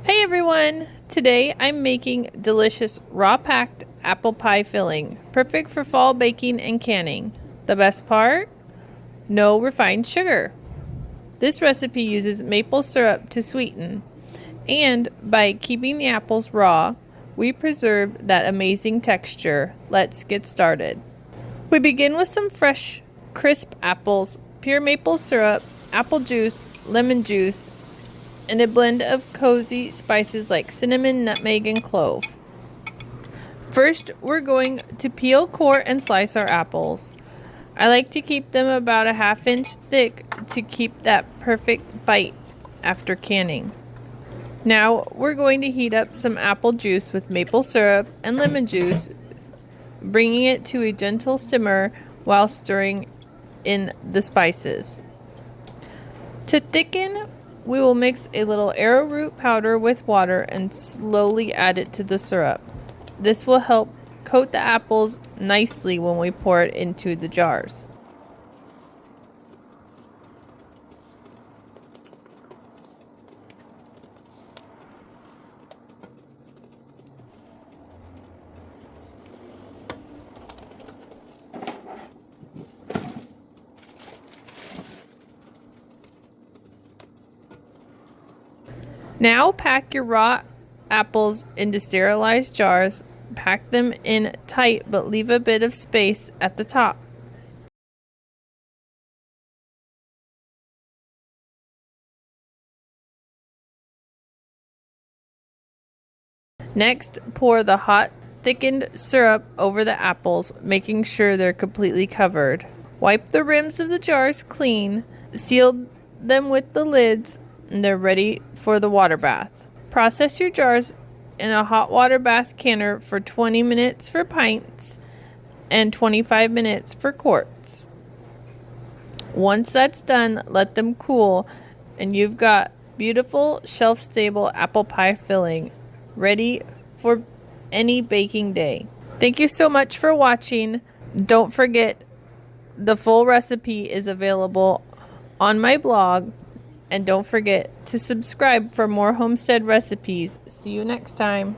Hey everyone! Today I'm making delicious raw packed apple pie filling, perfect for fall baking and canning. The best part? No refined sugar. This recipe uses maple syrup to sweeten, and by keeping the apples raw, we preserve that amazing texture. Let's get started. We begin with some fresh, crisp apples, pure maple syrup, apple juice, lemon juice, and a blend of cozy spices like cinnamon, nutmeg, and clove. First, we're going to peel, core, and slice our apples. I like to keep them about a ½ inch thick to keep that perfect bite after canning. Now, we're going to heat up some apple juice with maple syrup and lemon juice, bringing it to a gentle simmer while stirring in the spices. To thicken, we will mix a little arrowroot powder with water and slowly add it to the syrup. This will help coat the apples nicely when we pour it into the jars. Now pack your raw apples into sterilized jars. Pack them in tight but leave a bit of space at the top. Next, pour the hot, thickened syrup over the apples, making sure they're completely covered. Wipe the rims of the jars clean, seal them with the lids, and they're ready for the water bath. Process your jars in a hot water bath canner for 20 minutes for pints and 25 minutes for quarts. Once that's done, let them cool and you've got beautiful shelf-stable apple pie filling ready for any baking day. Thank you so much for watching. Don't forget, the full recipe is available on my blog. And don't forget to subscribe for more homestead recipes. See you next time.